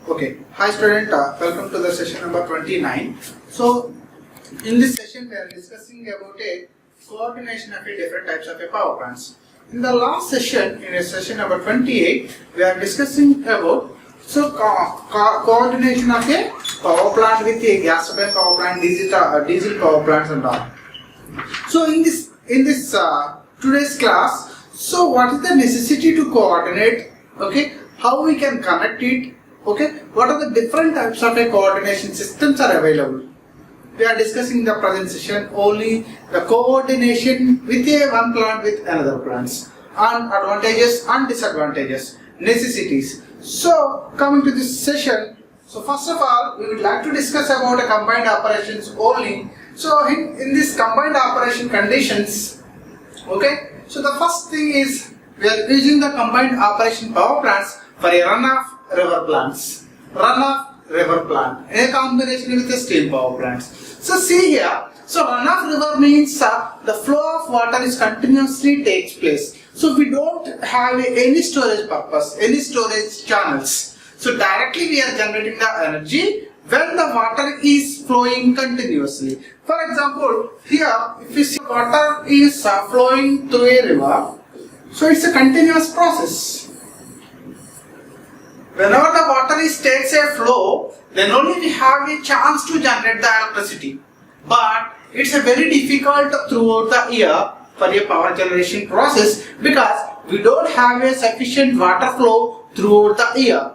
Okay, hi student, welcome to the session number 29. So, in this session we are discussing about a coordination of a different types of a power plants. In the last session, in a session number 28, we are discussing about coordination of a power plant with a gas turbine power plant, diesel power plants and all. So, in this today's class, so what is the necessity to coordinate? Okay, how we can connect it? Okay, what are the different types of a coordination systems are available? We are discussing in the present session only the coordination with a one plant with another plants, and advantages and disadvantages, necessities. So coming to this session, so first of all we would like to discuss about a combined operations only. So in this combined operation conditions, okay, so the first thing is we are using the combined operation power plants for a runoff river plants, in a combination with the steam power plants. So see here, so runoff river means the flow of water is continuously takes place. So we don't have any storage purpose, any storage channels. So directly we are generating the energy when the water is flowing continuously. For example, here if you see water is flowing through a river, so it's a continuous process. Whenever the water takes a flow, then only we have a chance to generate the electricity. But it's a very difficult throughout the year for a power generation process because we don't have a sufficient water flow throughout the year.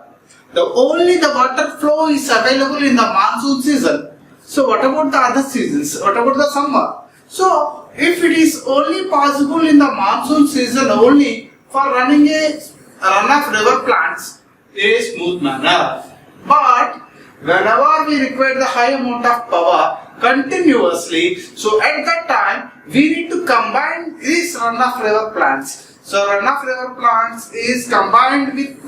Only the water flow is available in the monsoon season. So what about the other seasons? What about the summer? So if it is only possible in the monsoon season only for running a runoff river plants, a smooth manner. But whenever we require the high amount of power continuously, so at that time we need to combine these runoff river plants. So runoff river plants is combined with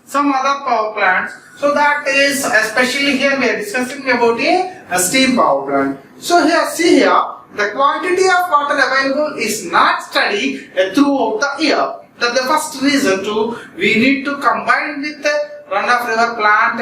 some other power plants. So that is especially here we are discussing about a steam power plant. So here see here the quantity of water available is not steady throughout the year. That's the first reason we need to combine with the runoff river plant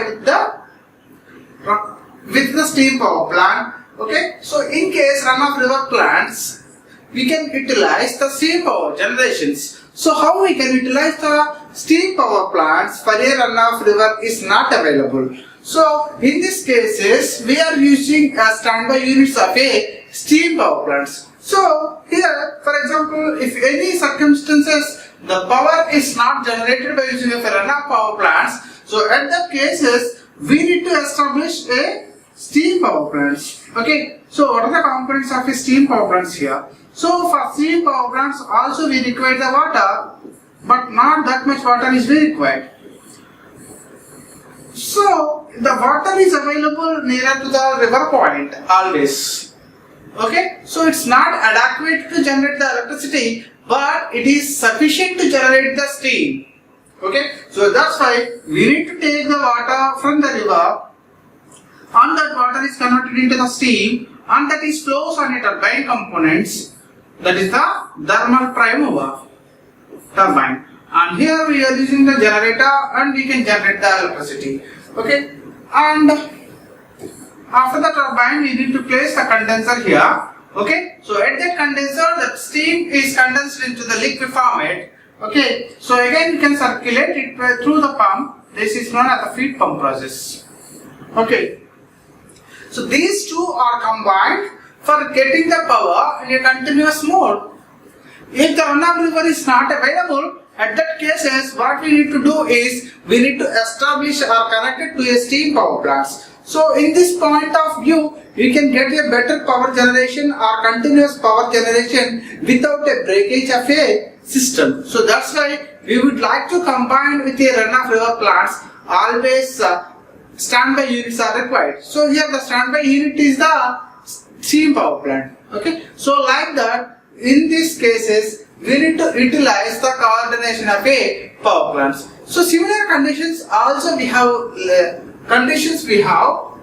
with the steam power plant. Okay, so in case runoff river plants, we can utilize the steam power generations. So how we can utilize the steam power plants for a runoff river is not available. So in these cases, we are using standby units of a steam power plants. So here, for example, if any circumstances the power is not generated by using a runoff power plants, so at that cases we need to establish a steam power plants. Okay, so what are the components of a steam power plants here? So for steam power plants also we require the water, but not that much water is required. So the water is available nearer to the river point always. Okay, so it's not adequate to generate the electricity, but it is sufficient to generate the steam. Okay, so that's why we need to take the water from the river, and that water is converted into the steam, and that is flows on a turbine components, that is the thermal prime mover turbine. And here we are using the generator and we can generate the electricity. Okay, and after the turbine we need to place the condenser here. Okay, so at that condenser the steam is condensed into the liquid format. Okay, so again you can circulate it through the pump. This is known as the feed pump process. Okay, so these two are combined for getting the power in a continuous mode. If the runoff river is not available, at that cases what we need to do is we need to establish or connect it to a steam power plants. So in this point of view, you can get a better power generation or continuous power generation without a breakage of a system. So that's why we would like to combine with a runoff river plants. Always standby units are required. So here the standby unit is the steam power plant. Okay, so like that, in these cases we need to utilize the coordination of a power plants. So similar conditions also we have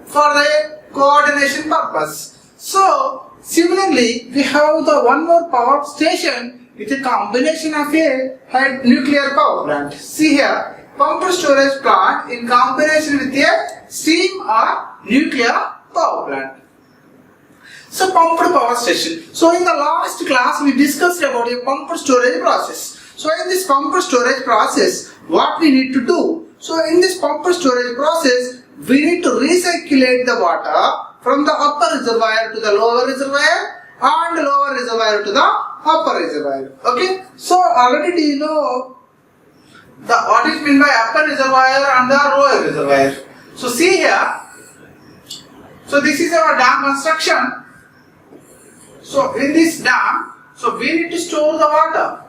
for the coordination purpose. So similarly we have the one more power station with a combination of a nuclear power plant. See here, pumped storage plant in combination with a steam or nuclear power plant. So pumped power station. So in the last class we discussed about a pumped storage process. So in this pumped storage process, what we need to do? So in this pumped storage process, we need to recirculate the water from the upper reservoir to the lower reservoir and lower reservoir to the upper reservoir. Okay. So already do you know what is meant by upper reservoir and the lower reservoir? So see here. So this is our dam construction. So in this dam, so we need to store the water.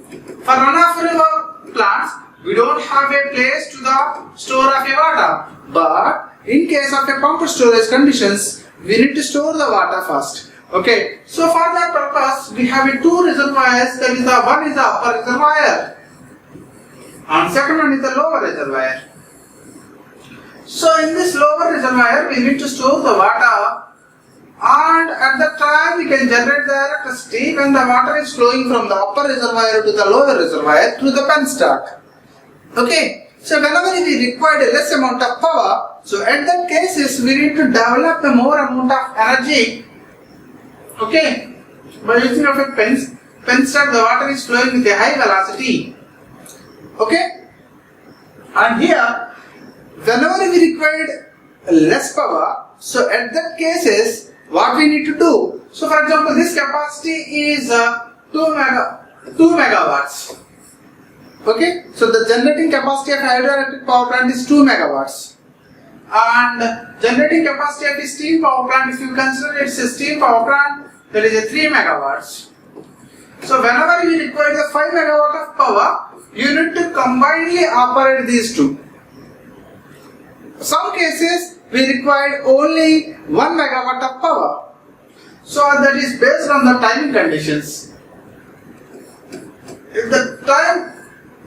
For run-of-river plants, we don't have a place to the store of a water. But in case of a pumped storage conditions, we need to store the water first. Okay. So for that purpose, we have two reservoirs. That is the one is the upper reservoir, and second one is the lower reservoir. So in this lower reservoir, we need to store the water. And at that time we can generate the electricity when the water is flowing from the upper reservoir to the lower reservoir through the penstock. Okay, so whenever we require a less amount of power, so at that cases we need to develop a more amount of energy. Okay, by using of a penstock, the water is flowing with a high velocity. Okay, and here whenever we required less power, so at that cases what we need to do? So for example, this capacity is 2 megawatts. Okay, so the generating capacity of hydroelectric power plant is 2 megawatts. And generating capacity of a steam power plant, if you consider it's a steam power plant, that is a 3 megawatts. So whenever you require the 5 megawatt of power, you need to combinedly operate these two. Some cases we required only 1 megawatt of power. So that is based on the timing conditions. If the time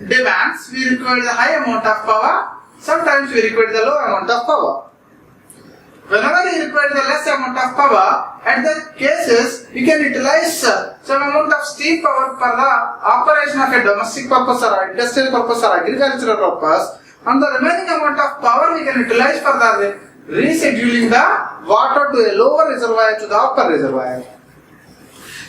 demands, we require the high amount of power. Sometimes we require the low amount of power. Whenever we require the less amount of power, at the cases we can utilize some amount of steam power for the operation of a domestic purpose or industrial purpose or agricultural purpose, and the remaining amount of power we can utilize for the rescheduling the water to a lower reservoir to the upper reservoir.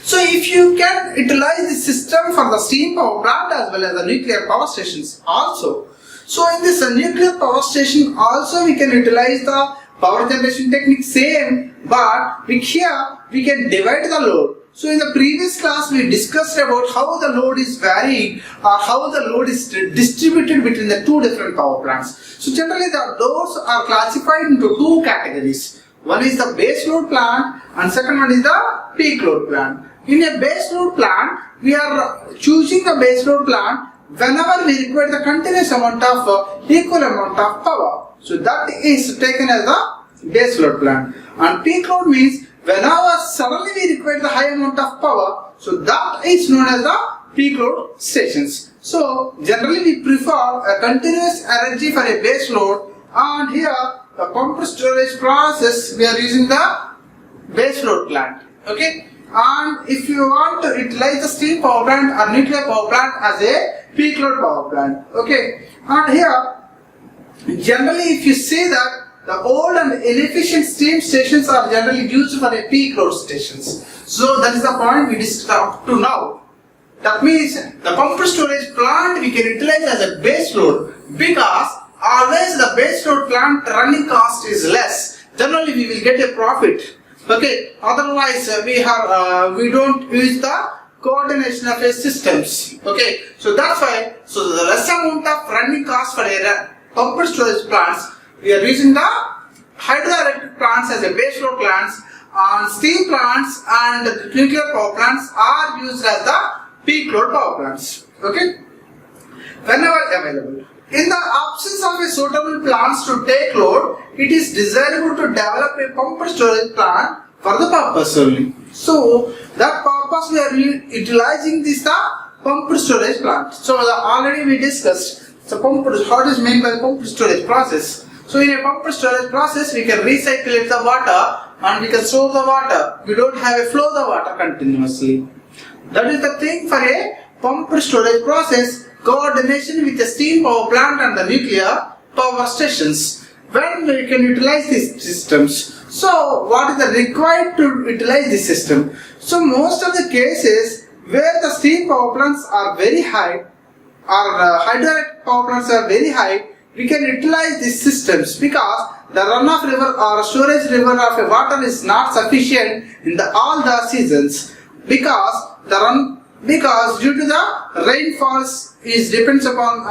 So if you can utilize the system for the steam power plant as well as the nuclear power stations also. So in this nuclear power station also we can utilize the power generation technique same, but here we can divide the load. So in the previous class we discussed about how the load is varied or how the load is distributed between the two different power plants. So generally the loads are classified into two categories. One is the base load plant and second one is the peak load plant. In a base load plant, we are choosing the base load plant whenever we require the continuous amount of equal amount of power. So that is taken as the base load plant. And peak load means whenever suddenly we require the high amount of power, so that is known as the peak load stations. So generally we prefer a continuous energy for a base load, and here the pumped storage process we are using the base load plant. Okay, and if you want to utilize the steam power plant or nuclear power plant as a peak load power plant. Okay, and here generally if you see that the old and inefficient steam stations are generally used for a peak load stations. So that is the point we discussed up to now. That means the pumped storage plant we can utilize as a base load because always the base load plant running cost is less. Generally we will get a profit. Okay. Otherwise we don't use the coordination of a systems. Okay. So that's why. So the less amount of running cost for a pumped storage plants. We are using the hydroelectric plants as a base load plants, and steam plants and nuclear power plants are used as the peak load power plants. Okay, whenever available. In the absence of a suitable plants to take load, it is desirable to develop a pumped storage plant for the purpose only. So that purpose we are utilizing this the pumped storage plant. So already we discussed. So what is meant by pumped storage process? So in a pumped storage process, we can recirculate the water and we can store the water. We don't have a flow the water continuously. That is the thing for a pumped storage process. coordination with the steam power plant and the nuclear power stations. When we can utilize these systems, so what is the required to utilize this system? So most of the cases where the steam power plants are very high or hydroelectric power plants are very high, we can utilize these systems because the runoff river or storage river of a water is not sufficient in all the seasons because due to the rainfalls is depends upon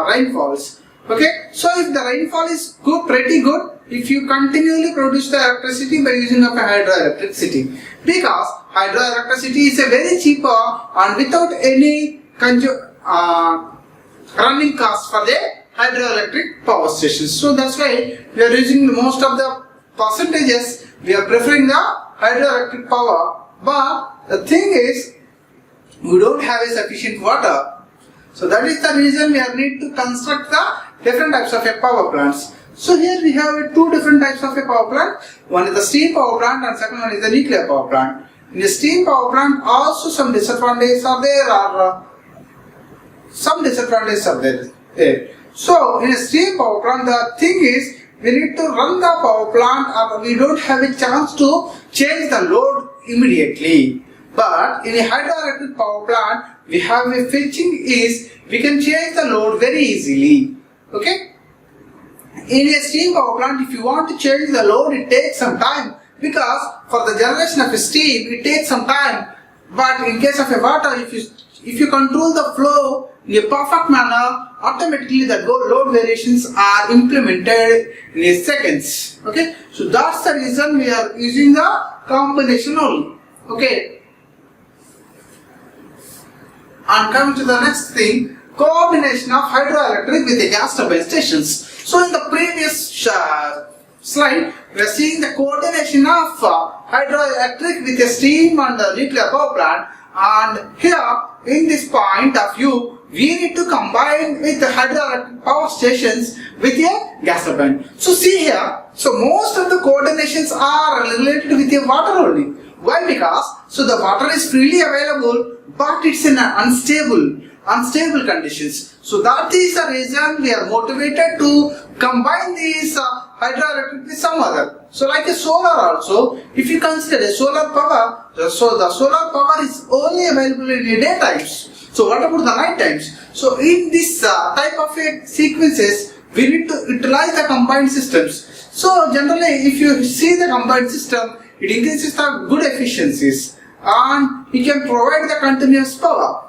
rainfalls. Okay, so if the rainfall is pretty good, if you continually produce the electricity by using of a hydroelectricity, because hydroelectricity is a very cheaper and without any running cost for the hydroelectric power stations. So that's why we are using most of the percentages, we are preferring the hydroelectric power. But the thing is, we don't have a sufficient water. So that is the reason we need to construct the different types of power plants. So here we have two different types of a power plant. One is the steam power plant and second one is the nuclear power plant. In the steam power plant also some disadvantages are there or some disadvantages are there. So in a steam power plant the thing is we need to run the power plant or we don't have a chance to change the load immediately. But in a hydroelectric power plant we have a fetching is we can change the load very easily. Okay. In a steam power plant, if you want to change the load, it takes some time because for the generation of steam, it takes some time. But in case of a water, if you control the flow in a perfect manner, automatically the load variations are implemented in seconds. Okay, so that's the reason we are using the combination only. Okay, and coming to the next thing, combination of hydroelectric with the gas turbine stations. So in the previous slide, we are seeing the coordination of hydroelectric with the steam and the nuclear power plant. And here, in this point of view, we need to combine with the hydroelectric power stations with a gas turbine. So see here, so most of the coordinations are related with the water only. Why? Because so the water is freely available, but it's in an unstable conditions. So that is the reason we are motivated to combine these hydroelectric with some other. So like a solar also, if you consider a solar power, so the solar power is only available in the day times. So what about the night times? So in this type of sequences, we need to utilize the combined systems. So generally, if you see the combined system, it increases the good efficiencies and it can provide the continuous power.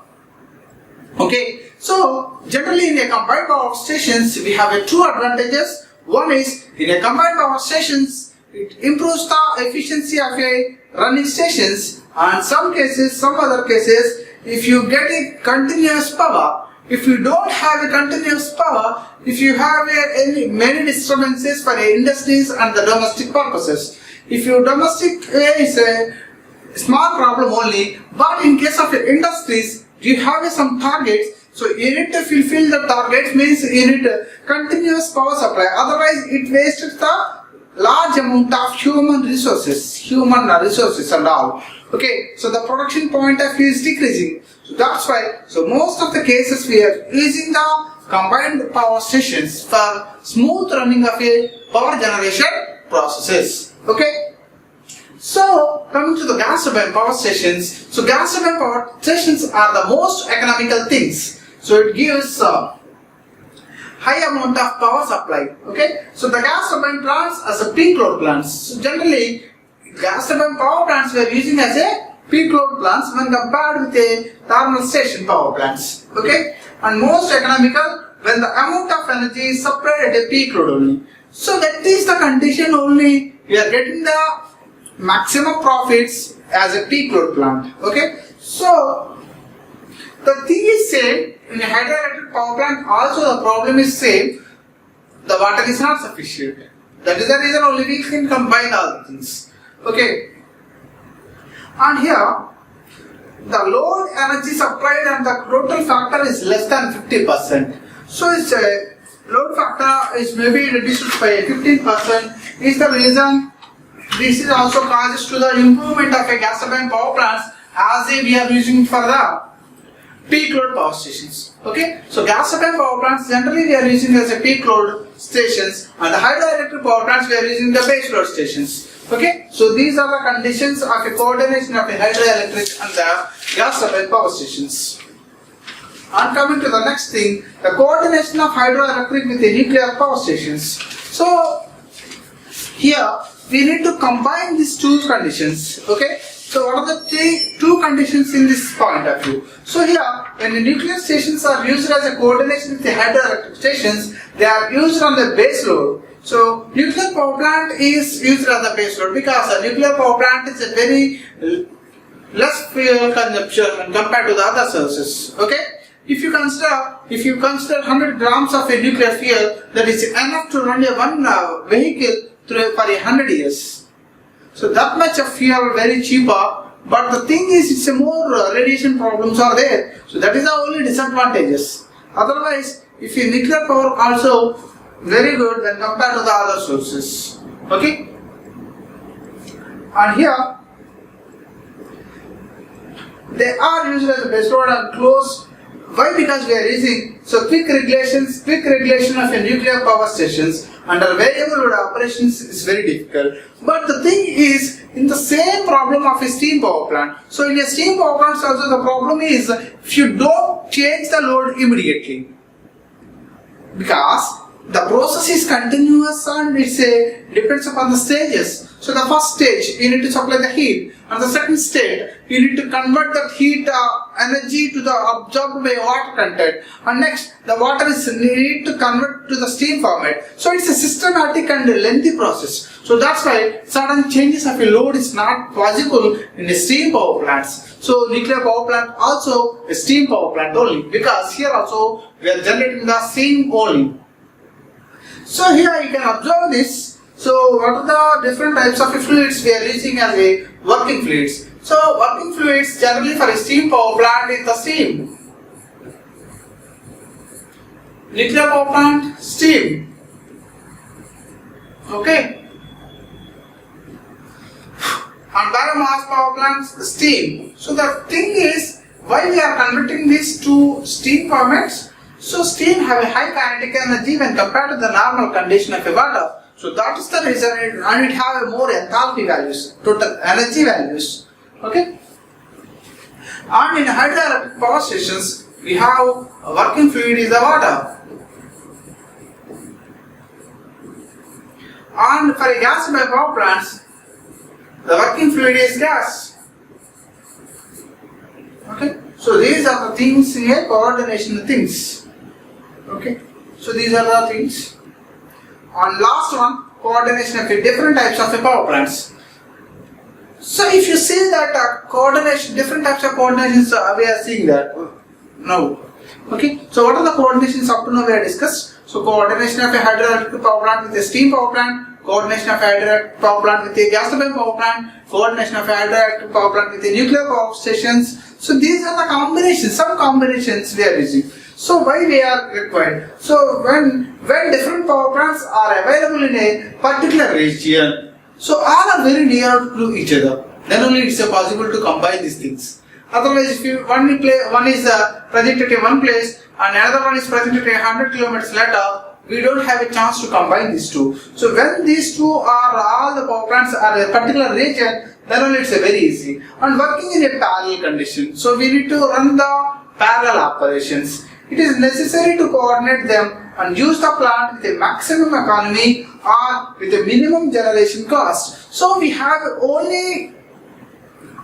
Okay, so generally in a combined power stations we have two advantages. One is in a combined power stations it improves the efficiency of a running stations, and some other cases if you get a continuous power. If you don't have a continuous power, if you have many disturbances for industries and the domestic purposes, if your domestic is a small problem only, but in case of industries you have some targets, so you need to fulfill the targets, means you need a continuous power supply, otherwise it wastes the large amount of human resources and all. Okay, so the production point of view is decreasing. So that's why, so most of the cases we are using the combined power stations for smooth running of a power generation processes. Okay. So coming to the gas turbine power stations, so gas turbine power stations are the most economical things. So it gives high amount of power supply. Okay, so the gas turbine plants as a peak load plants. So generally, gas turbine power plants we are using as a peak load plants when compared with a thermal station power plants. Okay, and most economical when the amount of energy is supplied at a peak load only. So that is the condition only we are getting the maximum profits as a peak load plant. Okay, so the thing is same in a hydroelectric power plant. Also the problem is same. The water is not sufficient. That is the reason only we can combine all the things. Okay, and here the load energy supplied and the total factor is less than 50%. So its load factor is maybe reduced by 15%. Is the reason. This is also causes to the improvement of a gas turbine power plants as we are using for the peak load power stations. Okay, so gas turbine power plants generally we are using as a peak load stations, and the hydroelectric power plants we are using the base load stations. Okay, so these are the conditions of a coordination of a hydroelectric and the gas turbine power stations. And coming to the next thing, the coordination of hydroelectric with the nuclear power stations. So here we need to combine these two conditions. Okay, so what are the two conditions in this point of view? So here, when the nuclear stations are used as a coordination with the hydroelectric stations, they are used on the base load. So nuclear power plant is used as a base load because a nuclear power plant is a very less fuel consumption when compared to the other sources. Okay. If you consider 100 grams of a nuclear fuel, that is enough to run one vehicle for 100 years. So that much of fuel very cheaper. But the thing is, it's a more radiation problems are there. So that is the only disadvantages. Otherwise, if you nuclear power also very good when compared to the other sources. Okay. And here they are used as a base load and close. Why? Because we are using quick regulation of a nuclear power stations under variable load operations is very difficult. But the thing is, in the same problem of a steam power plant. So in a steam power plant also the problem is if you don't change the load immediately, because the process is continuous and depends upon the stages. So the first stage you need to supply the heat, and the second stage you need to convert that heat energy to the absorbed by water content, and next the water is needed to convert to the steam format. So it's a systematic and lengthy process. So that's why sudden changes of a load is not possible in a steam power plants. So nuclear power plant also a steam power plant only, because here also we are generating the steam only. So here you can observe this. So what are the different types of fluids we are using as a working fluids? So working fluids generally for a steam power plant is the steam. Nuclear power plant, steam. Okay. And biomass power plants, steam. So the thing is, why we are converting these to steam formats? So steam have a high kinetic energy when compared to the normal condition of a water. So that is the reason, and it have a more enthalpy values, total energy values. Okay. And in hydroelectric power stations, we have a working fluid is the water. And for a gas turbine power plants, the working fluid is gas. Okay. So these are the things here, coordination things. Okay. So these are the things. And last one, coordination of different types of power plants. So if you see that coordination, different types of coordinations, we are seeing that now. Okay. So what are the coordinations up to now we have discussed? So coordination of a hydroelectric power plant with a steam power plant, coordination of a hydroelectric power plant with a gas turbine power plant, coordination of a hydroelectric power plant with a nuclear power stations. So these are the combinations, some combinations we are using. So why we are required? So when different power plants are available in a particular region, so all are very near to each other, then only it is possible to combine these things. Otherwise, if you one is projected in one place and another one is projected 100 kilometers later, we don't have a chance to combine these two. So when these two are all the power plants are a particular region, then only it's very easy. And working in a parallel condition, so we need to run the parallel operations. It is necessary to coordinate them and use the plant with a maximum economy or with a minimum generation cost. So we have only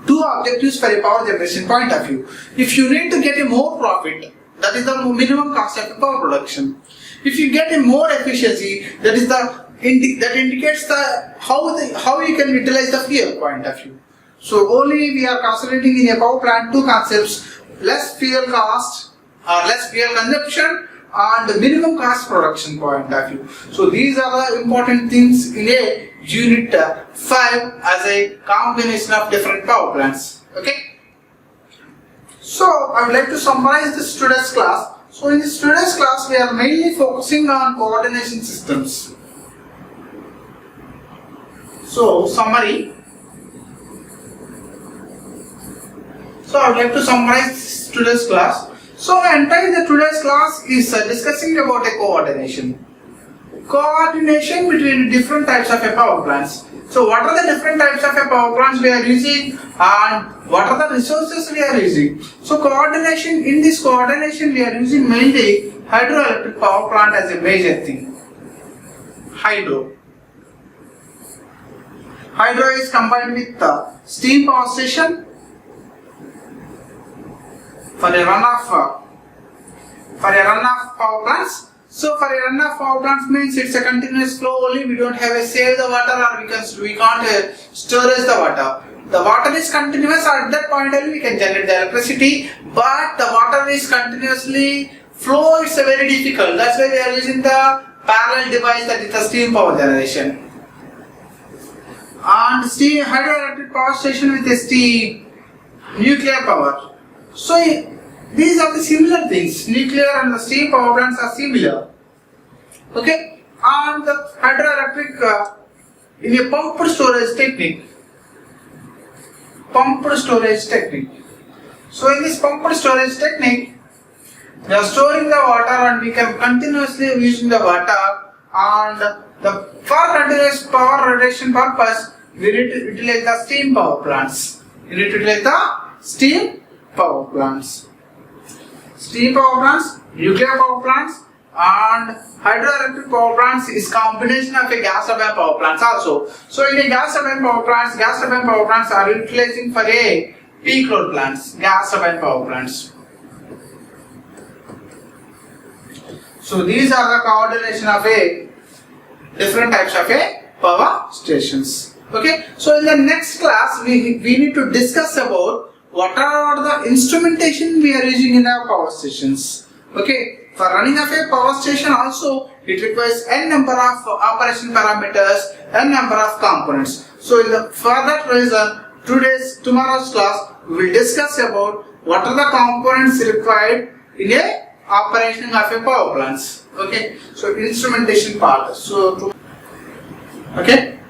two objectives for a power generation point of view. If you need to get a more profit, that is the minimum cost of power production. If you get a more efficiency, that is that indicates the how you can utilize the fuel point of view. So only we are concentrating in a power plant two concepts: less fuel cost or less fuel consumption and the minimum cost production point of view. So these are the important things in a unit 5 as a combination of different power plants. Okay. So I would like to summarize this today's class. So in this today's class we are mainly focusing on coordination systems. So summary. So I would like to summarize today's class. So entire today's class is discussing about a coordination. Coordination between different types of power plants. So what are the different types of power plants we are using and what are the resources we are using? So coordination, in this coordination we are using mainly hydroelectric power plant as a major thing. Hydro is combined with the steam power station for a runoff power plants. So for a runoff power plants means it's a continuous flow only. We don't have a save the water or we can't storage the water. The water is continuous, at that point only we can generate the electricity, but the water is continuously flow, it's a very difficult. That's why we are using the parallel device, that is the steam power generation. And steam hydroelectric power station with a steam nuclear power. So these are the similar things. Nuclear and the steam power plants are similar. Okay, and the hydroelectric in a pumped storage technique. So in this pumped storage technique, we are storing the water and we can continuously using the water, and for continuous power generation purpose we need to utilize the steam power plants. Steam power plants, nuclear power plants, and hydroelectric power plants is combination of a gas turbine power plants also. So in a gas turbine power plants are utilizing for a peak load plants, gas turbine power plants. So these are the coordination of a different types of a power stations. Okay. So in the next class we need to discuss about what are the instrumentation we are using in our power stations. Okay. For running of a power station also, it requires n number of operation parameters, n number of components. So for that reason, tomorrow's class we will discuss about what are the components required in a operation of a power plants. Okay. So instrumentation part. Okay.